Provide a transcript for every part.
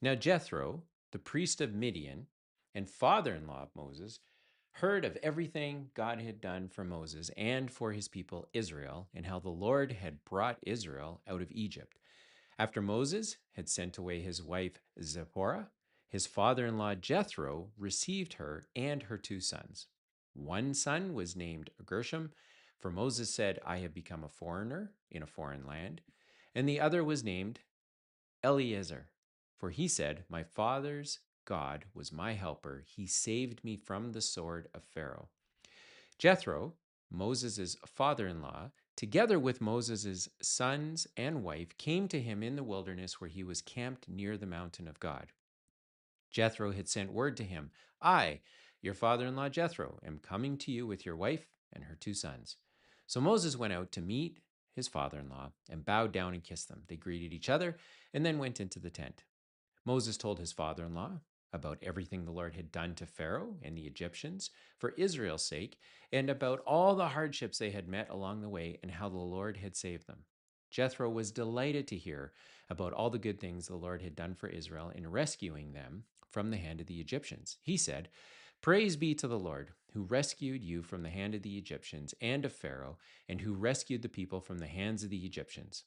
Now Jethro, the priest of Midian and father-in-law of Moses, heard of everything God had done for Moses and for his people Israel, and how the Lord had brought Israel out of Egypt. After Moses had sent away his wife Zipporah, his father-in-law Jethro received her and her 2 sons. One son was named Gershom, for Moses said, I have become a foreigner in a foreign land. And the other was named Eleazar, for he said, my father's God was my helper. He saved me from the sword of Pharaoh. Jethro, Moses' father-in-law, together with Moses' sons and wife, came to him in the wilderness where he was camped near the mountain of God. Jethro had sent word to him, I, your father-in-law Jethro, am coming to you with your wife and her 2 sons. So Moses went out to meet his father-in-law and bowed down and kissed them. They greeted each other and then went into the tent. Moses told his father-in-law about everything the Lord had done to Pharaoh and the Egyptians for Israel's sake, and about all the hardships they had met along the way and how the Lord had saved them. Jethro was delighted to hear about all the good things the Lord had done for Israel in rescuing them from the hand of the Egyptians. He said, Praise be to the Lord, who rescued you from the hand of the Egyptians and of Pharaoh, and who rescued the people from the hands of the Egyptians.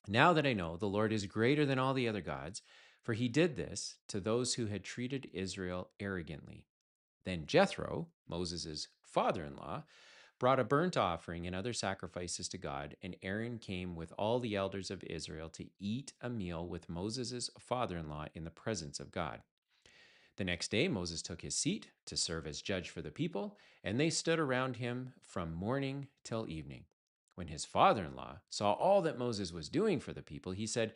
Now that I know the Lord is greater than all the other gods, for he did this to those who had treated Israel arrogantly. Then Jethro, Moses' father-in-law, brought a burnt offering and other sacrifices to God, and Aaron came with all the elders of Israel to eat a meal with Moses' father-in-law in the presence of God. The next day, Moses took his seat to serve as judge for the people, and they stood around him from morning till evening. When his father in law saw all that Moses was doing for the people, he said,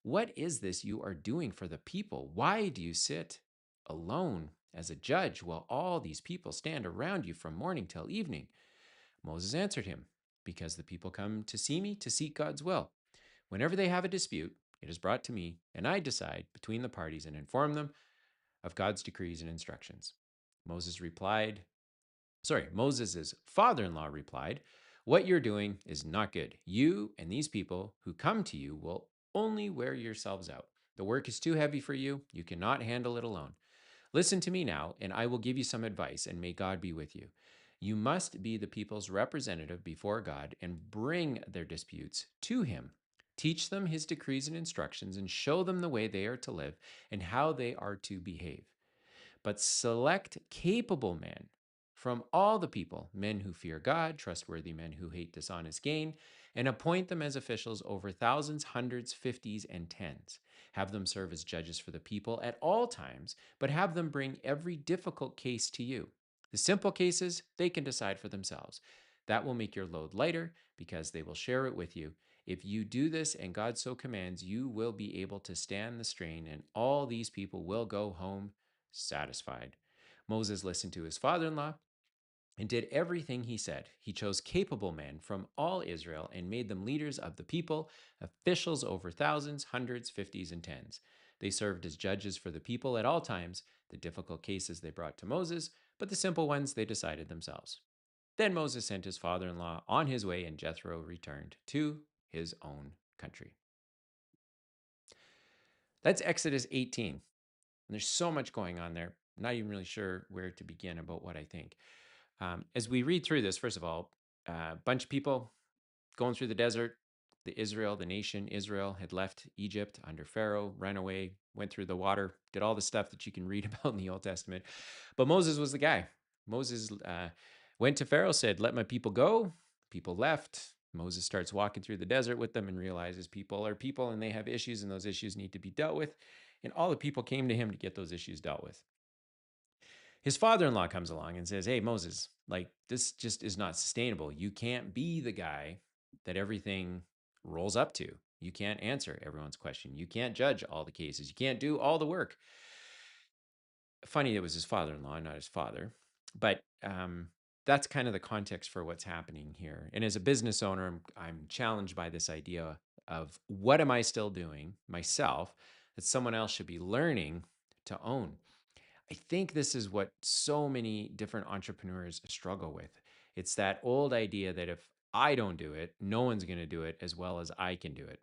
What is this you are doing for the people? Why do you sit alone as a judge while all these people stand around you from morning till evening? Moses answered him, Because the people come to see me to seek God's will. Whenever they have a dispute, it is brought to me, and I decide between the parties and inform them of God's decrees and instructions. Moses' father-in-law replied, What you're doing is not good. You and these people who come to you will only wear yourselves out. The work is too heavy for you. You cannot handle it alone. Listen to me now, and I will give you some advice, and may God be with you. You must be the people's representative before God and bring their disputes to him. Teach them his decrees and instructions, and show them the way they are to live and how they are to behave. But select capable men from all the people, men who fear God, trustworthy men who hate dishonest gain, and appoint them as officials over thousands, hundreds, fifties, and tens. Have them serve as judges for the people at all times, but have them bring every difficult case to you. The simple cases, they can decide for themselves. That will make your load lighter because they will share it with you. If you do this and God so commands, you will be able to stand the strain, and all these people will go home satisfied. Moses listened to his father in law and did everything he said. He chose capable men from all Israel and made them leaders of the people, officials over thousands, hundreds, fifties, and tens. They served as judges for the people at all times. The difficult cases they brought to Moses, but the simple ones they decided themselves. Then Moses sent his father in law on his way, and Jethro returned to his own country. That's Exodus 18. And there's so much going on there. I'm not even really sure where to begin about what I think. As we read through this, first of all, a bunch of people going through the desert. The nation Israel, had left Egypt under Pharaoh, ran away, went through the water, did all the stuff that you can read about in the Old Testament. But Moses was the guy. Moses went to Pharaoh, said, Let my people go. People left. Moses starts walking through the desert with them and realizes people are people and they have issues, and those issues need to be dealt with. And all the people came to him to get those issues dealt with. His father-in-law comes along and says, Hey, Moses, like, this just is not sustainable. You can't be the guy that everything rolls up to. You can't answer everyone's question. You can't judge all the cases. You can't do all the work. Funny, it was his father-in-law, not his father. But that's kind of the context for what's happening here. And as a business owner, I'm challenged by this idea of what am I still doing myself that someone else should be learning to own. I think this is what so many different entrepreneurs struggle with. It's that old idea that if I don't do it, no one's going to do it as well as I can do it.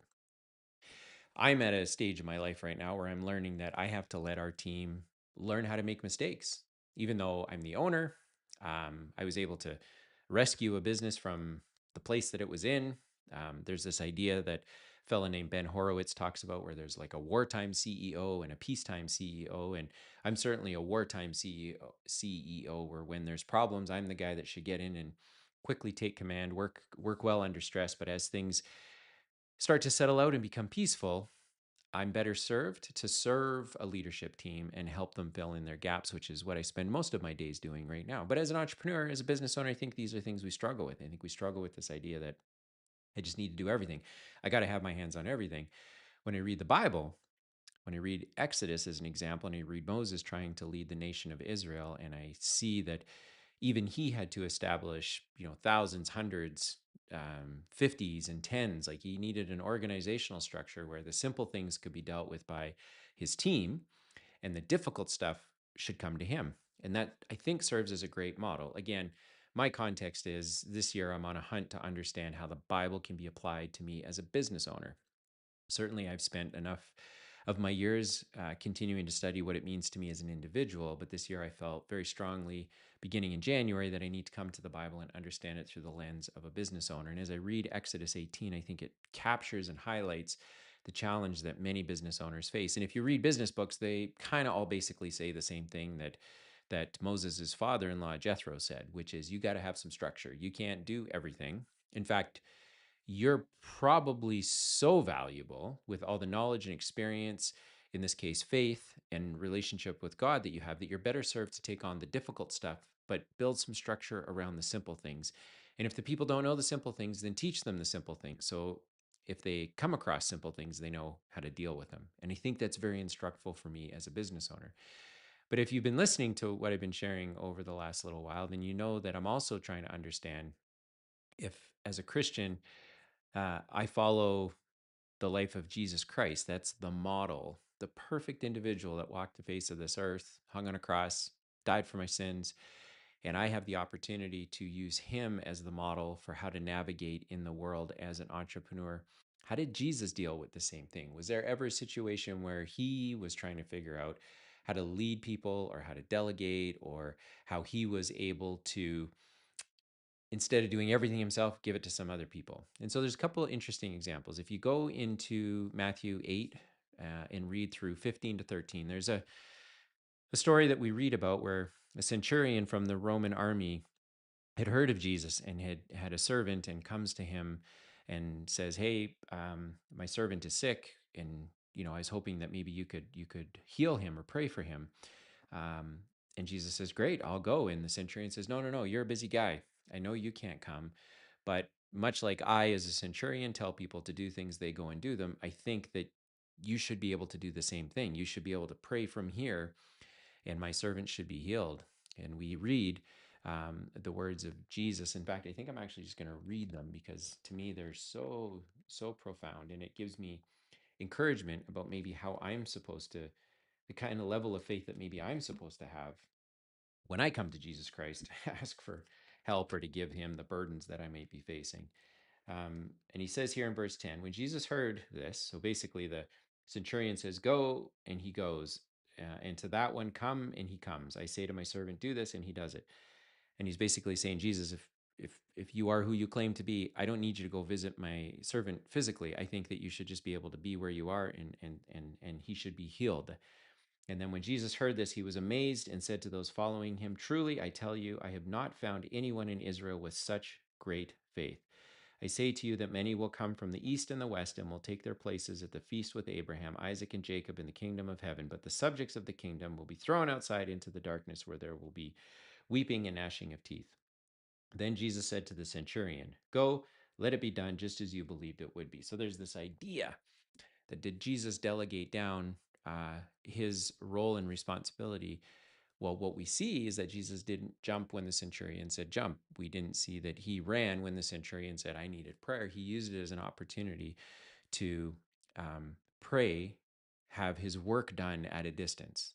I'm at a stage in my life right now where I'm learning that I have to let our team learn how to make mistakes. Even though I'm the owner, I was able to rescue a business from the place that it was in. There's this idea that a fellow named Ben Horowitz talks about where there's like a wartime CEO and a peacetime CEO. And I'm certainly a wartime CEO where when there's problems, I'm the guy that should get in and quickly take command, work well under stress. But as things start to settle out and become peaceful, I'm better served to serve a leadership team and help them fill in their gaps, which is what I spend most of my days doing right now. But as an entrepreneur, as a business owner, I think these are things we struggle with. I think we struggle with this idea that I just need to do everything. I got to have my hands on everything. When I read the Bible, when I read Exodus as an example, and I read Moses trying to lead the nation of Israel, and I see that even he had to establish, thousands, hundreds, 50s and tens. Like he needed an organizational structure where the simple things could be dealt with by his team and the difficult stuff should come to him. And that I think serves as a great model. Again, my context is this year I'm on a hunt to understand how the Bible can be applied to me as a business owner. Certainly, I've spent enough of my years continuing to study what it means to me as an individual. But this year, I felt very strongly, beginning in January, that I need to come to the Bible and understand it through the lens of a business owner. And as I read Exodus 18, I think it captures and highlights the challenge that many business owners face. And if you read business books, they kind of all basically say the same thing that Moses' father-in-law Jethro said, which is you got to have some structure. You can't do everything. In fact, you're probably so valuable with all the knowledge and experience, in this case, faith and relationship with God that you have, that you're better served to take on the difficult stuff, but build some structure around the simple things. And if the people don't know the simple things, then teach them the simple things. So if they come across simple things, they know how to deal with them. And I think that's very instructful for me as a business owner. But if you've been listening to what I've been sharing over the last little while, then you know that I'm also trying to understand if, as a Christian, I follow the life of Jesus Christ. That's the model, the perfect individual that walked the face of this earth, hung on a cross, died for my sins. And I have the opportunity to use him as the model for how to navigate in the world as an entrepreneur. How did Jesus deal with the same thing? Was there ever a situation where he was trying to figure out how to lead people or how to delegate, or how he was able to, instead of doing everything himself, give it to some other people? And so there's a couple of interesting examples. If you go into Matthew 8 and read through 15 to 13, there's a story that we read about where a centurion from the Roman army had heard of Jesus and had a servant and comes to him and says, "Hey, my servant is sick, and I was hoping that maybe you could heal him or pray for him." Um, and Jesus says, "Great, I'll go." And the centurion says, "No, no, no, you're a busy guy. I know you can't come, but much like I, as a centurion, tell people to do things, they go and do them. I think that you should be able to do the same thing. You should be able to pray from here, and my servant should be healed." And we read the words of Jesus. In fact, I think I'm actually just going to read them because to me they're so, so profound. And it gives me encouragement about maybe how I'm supposed to, the kind of level of faith that maybe I'm supposed to have when I come to Jesus Christ to ask for help or to give him the burdens that I may be facing. And he says here in verse 10, when Jesus heard this, so basically the centurion says, "Go," and he goes. And to that one, "Come," and he comes. "I say to my servant, do this," and he does it. And he's basically saying, Jesus, if you are who you claim to be, I don't need you to go visit my servant physically. I think that you should just be able to be where you are, and he should be healed. And then when Jesus heard this, he was amazed and said to those following him, "Truly, I tell you, I have not found anyone in Israel with such great faith. I say to you that many will come from the east and the west and will take their places at the feast with Abraham, Isaac, and Jacob in the kingdom of heaven. But the subjects of the kingdom will be thrown outside into the darkness where there will be weeping and gnashing of teeth." Then Jesus said to the centurion, "Go, let it be done just as you believed it would be." So there's this idea that, did Jesus delegate down his role and responsibility? Well, what we see is that Jesus didn't jump when the centurion said jump. We didn't see that he ran when the centurion said, "I needed prayer." He used it as an opportunity to pray, have his work done at a distance.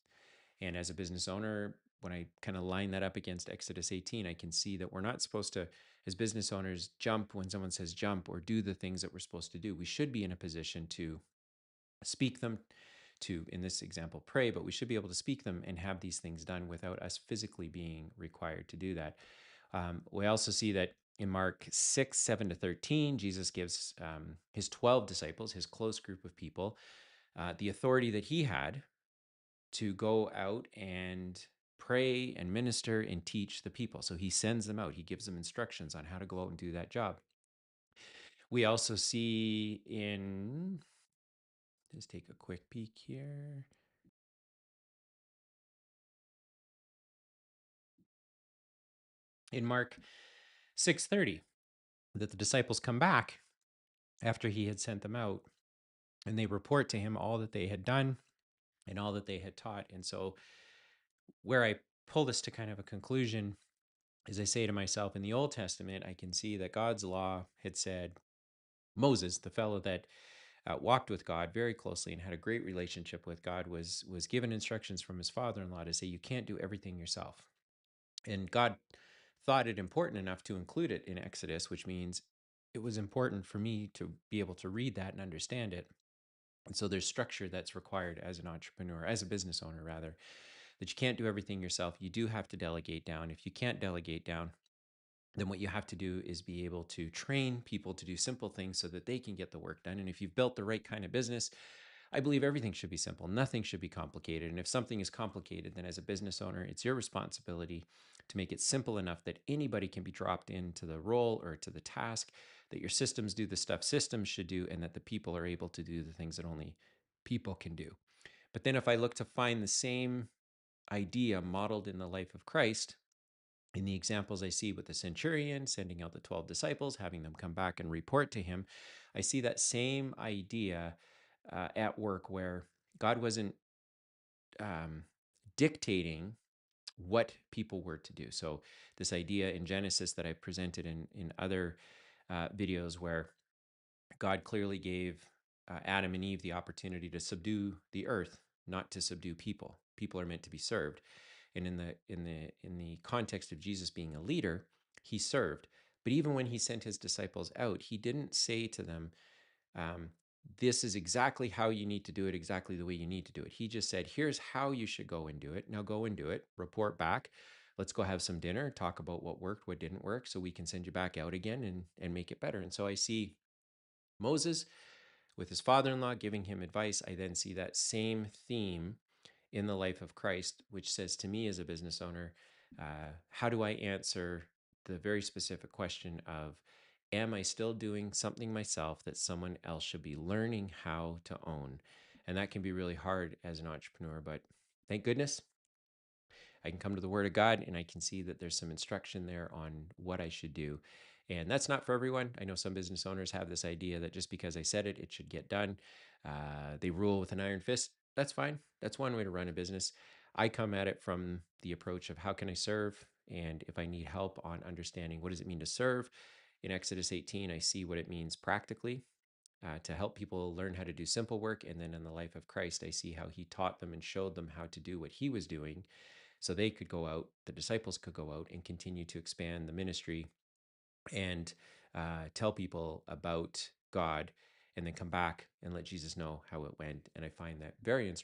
And as a business owner, when I kind of line that up against Exodus 18, I can see that we're not supposed to, as business owners, jump when someone says jump or do the things that we're supposed to do. We should be in a position to speak them, to, in this example, pray, but we should be able to speak them and have these things done without us physically being required to do that. We also see that in Mark 6, 7 to 13, Jesus gives his 12 disciples, his close group of people, the authority that he had to go out and pray and minister and teach the people. So he sends them out. He gives them instructions on how to go out and do that job. We also see in, just take a quick peek here. In Mark 6:30, that the disciples come back after he had sent them out, and they report to him all that they had done and all that they had taught. And so where I pull this to kind of a conclusion is, I say to myself, in the Old Testament, I can see that God's law had said, Moses, the fellow that walked with God very closely and had a great relationship with God, was given instructions from his father-in-law to say, you can't do everything yourself. And God thought it important enough to include it in Exodus, which means it was important for me to be able to read that and understand it. And so there's structure that's required as an entrepreneur, as a business owner, rather, that you can't do everything yourself. You do have to delegate down. If you can't delegate down, then what you have to do is be able to train people to do simple things so that they can get the work done. And if you've built the right kind of business, I believe everything should be simple. Nothing should be complicated. And if something is complicated, then as a business owner, it's your responsibility to make it simple enough that anybody can be dropped into the role or to the task, that your systems do the stuff systems should do, and that the people are able to do the things that only people can do. But then if I look to find the same idea modeled in the life of Christ, in the examples I see with the centurion sending out the 12 disciples, having them come back and report to him, I see that same idea at work, where God wasn't um, dictating what people were to do. So, this idea in Genesis that I presented in other videos, where God clearly gave Adam and Eve the opportunity to subdue the earth, not to subdue people. People are meant to be served. And in the context of Jesus being a leader, he served. But even when he sent his disciples out, he didn't say to them, um, this is exactly how you need to do it, exactly the way you need to do it. He just said, here's how you should go and do it. Now go and do it. Report back. Let's go have some dinner, talk about what worked, what didn't work, so we can send you back out again and make it better. And so I see Moses with his father-in-law giving him advice. I then see that same theme in the life of Christ, which says to me as a business owner, how do I answer the very specific question of, am I still doing something myself that someone else should be learning how to own? And that can be really hard as an entrepreneur, but thank goodness I can come to the Word of God and I can see that there's some instruction there on what I should do. And that's not for everyone. I know some business owners have this idea that just because I said it, it should get done. They rule with an iron fist. That's fine. That's one way to run a business. I come at it from the approach of, how can I serve? And if I need help on understanding what does it mean to serve, in Exodus 18, I see what it means practically. To help people learn how to do simple work. And then in the life of Christ, I see how he taught them and showed them how to do what he was doing, so they could go out, the disciples could go out and continue to expand the ministry and tell people about God, and then come back and let Jesus know how it went. And I find that very instructive.